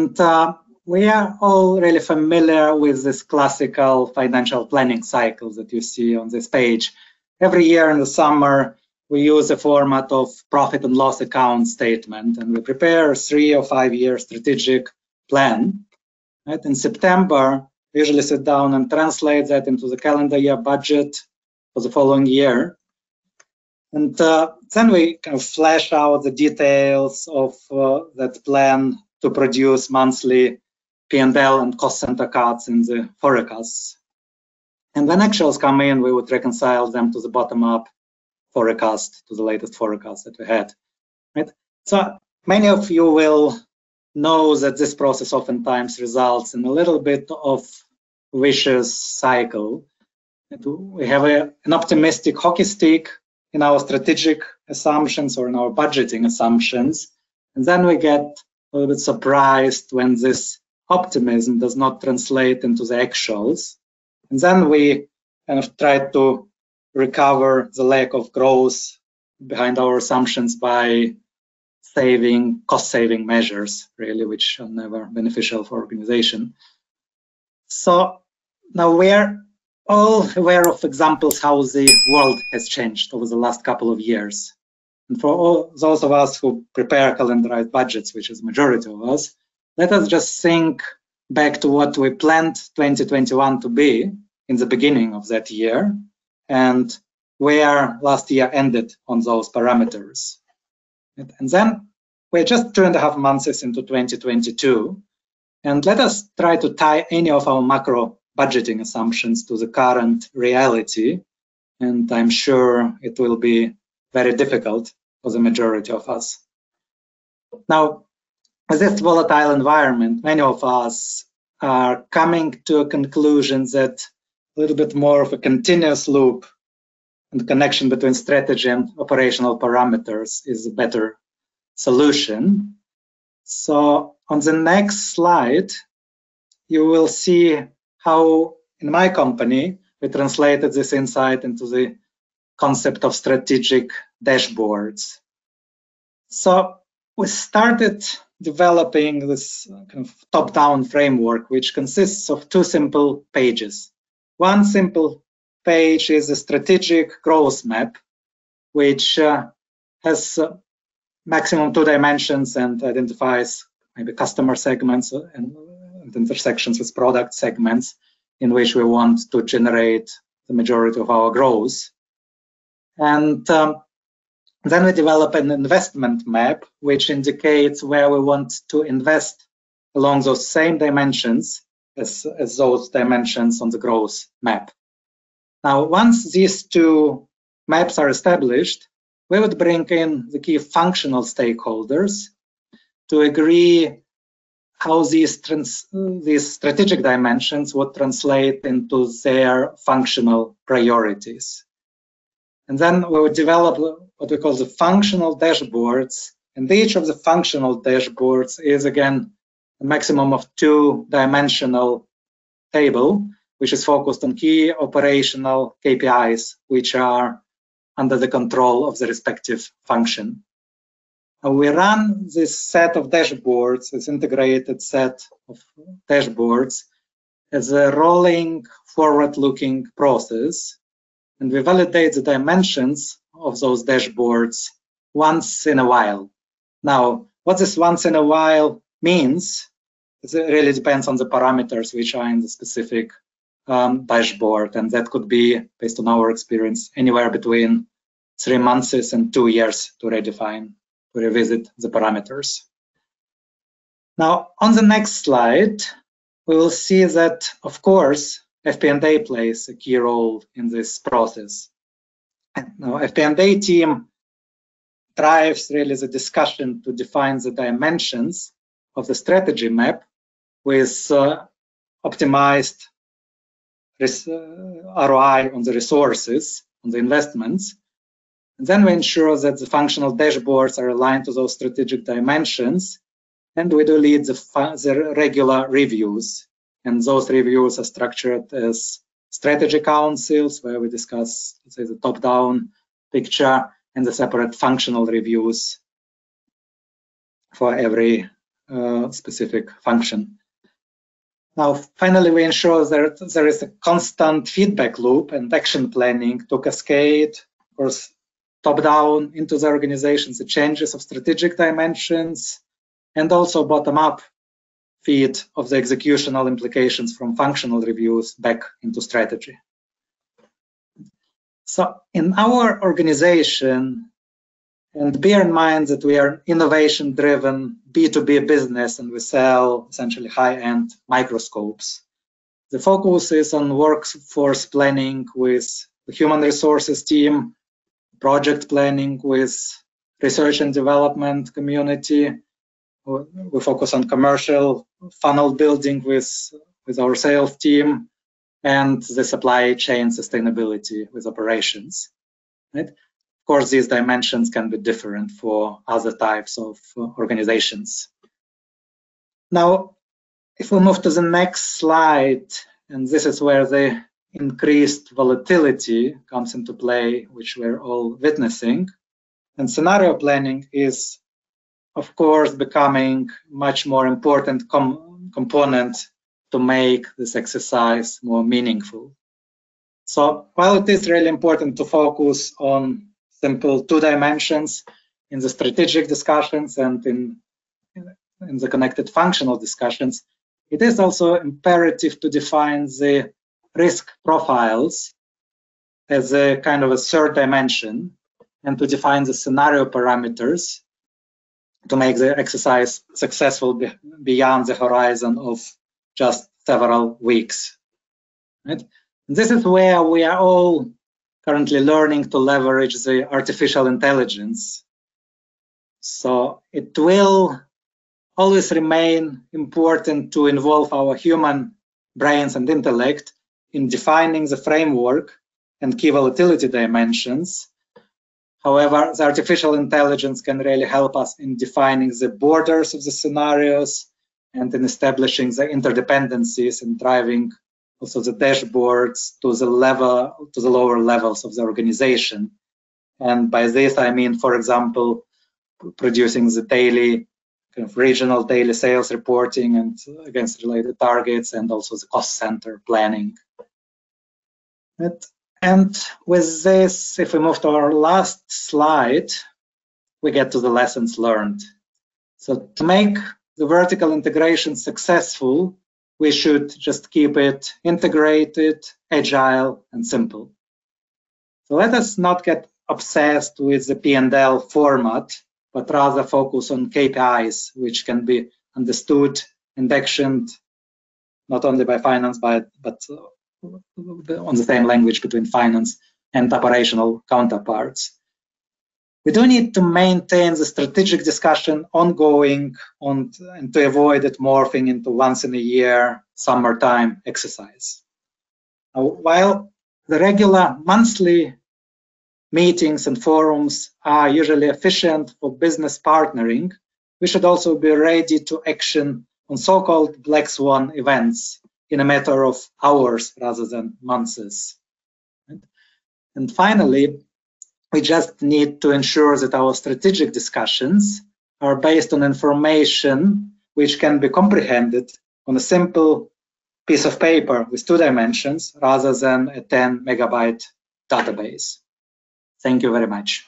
And we are all really familiar with this classical financial planning cycle that you see on this page. Every year in the summer, we use a format of profit and loss account statement, and we prepare a 3 or 5 year strategic plan. Right? In September, we usually sit down and translate that into the calendar year budget for the following year. And then we kind of flesh out the details of that plan to produce monthly P&L and cost center cards in the forecasts. And when actuals come in, we would reconcile them to the bottom-up forecast, to the latest forecast that we had. Right? So many of you will know that this process oftentimes results in a little bit of vicious cycle. We have an optimistic hockey stick in our strategic assumptions or in our budgeting assumptions, and then we get a little bit surprised when this optimism does not translate into the actuals, and then we kind of try to recover the lack of growth behind our assumptions by cost-saving measures, really, which are never beneficial for organization. So now we're all aware of examples how the world has changed over the last couple of years. And for all those of us who prepare calendarized budgets, which is the majority of us, let us just think back to what we planned 2021 to be in the beginning of that year and where last year ended on those parameters. And then we're just 2.5 months into 2022, and let us try to tie any of our macro budgeting assumptions to the current reality, and I'm sure it will be very difficult for the majority of us. Now, with this volatile environment, many of us are coming to a conclusion that a little bit more of a continuous loop and connection between strategy and operational parameters is a better solution. So on the next slide, you will see how in my company we translated this insight into the concept of strategic dashboards. So we started developing this kind of top-down framework, which consists of 2 simple pages. One simple page is a strategic growth map, which has maximum 2 dimensions and identifies maybe customer segments and intersections with product segments in which we want to generate the majority of our growth. And then we develop an investment map, which indicates where we want to invest along those same dimensions as those dimensions on the growth map. Now, once these 2 maps are established, we would bring in the key functional stakeholders to agree how these strategic dimensions would translate into their functional priorities. And then we would develop what we call the functional dashboards. And each of the functional dashboards is, again, a maximum of 2-dimensional table, which is focused on key operational KPIs, which are under the control of the respective function. And we run this set of dashboards, this integrated set of dashboards, as a rolling forward-looking process. And we validate the dimensions of those dashboards once in a while. Now, what this once in a while means, it really depends on the parameters which are in the specific dashboard. And that could be, based on our experience, anywhere between 3 months and 2 years to revisit the parameters. Now, on the next slide, we will see that, of course, FP&A plays a key role in this process. Now, FP&A team drives really the discussion to define the dimensions of the strategy map with optimized ROI on the resources, on the investments. And then we ensure that the functional dashboards are aligned to those strategic dimensions, and we do lead the regular reviews. And those reviews are structured as strategy councils, where we discuss, let's say, the top-down picture, and the separate functional reviews for every specific function. Now, finally, we ensure that there is a constant feedback loop and action planning to cascade, of course, top-down into the organizations, the changes of strategic dimensions, and also bottom-up feed of the executional implications from functional reviews back into strategy. So in our organization, and bear in mind that we are innovation-driven B2B business and we sell essentially high-end microscopes, the focus is on workforce planning with the human resources team, project planning with research and development community. We focus on commercial funnel building with our sales team, and the supply chain sustainability with operations. Right? Of course, these dimensions can be different for other types of organizations. Now, if we move to the next slide, and this is where the increased volatility comes into play, which we're all witnessing, and scenario planning is, of course, becoming much more important component to make this exercise more meaningful. So while it is really important to focus on simple 2 dimensions in the strategic discussions and in the connected functional discussions, it is also imperative to define the risk profiles as a kind of a 3rd dimension and to define the scenario parameters to make the exercise successful beyond the horizon of just several weeks. Right? This is where we are all currently learning to leverage the artificial intelligence. So it will always remain important to involve our human brains and intellect in defining the framework and key volatility dimensions. However, the artificial intelligence can really help us in defining the borders of the scenarios and in establishing the interdependencies and driving also the dashboards to the lower levels of the organization. And by this, I mean, for example, producing the daily kind of regional daily sales reporting and against related targets, and also the cost center planning. And with this, if we move to our last slide, we get to the lessons learned. So to make the vertical integration successful, we should just keep it integrated, agile, and simple. So let us not get obsessed with the P&L format, but rather focus on KPIs, which can be understood and actioned not only by finance, but on the same language between finance and operational counterparts. We do need to maintain the strategic discussion ongoing and to avoid it morphing into once in a year summertime exercise. Now, while the regular monthly meetings and forums are usually efficient for business partnering, we should also be ready to action on so-called black swan events in a matter of hours rather than months. And finally, we just need to ensure that our strategic discussions are based on information which can be comprehended on a simple piece of paper with 2 dimensions rather than a 10 megabyte database. Thank you very much.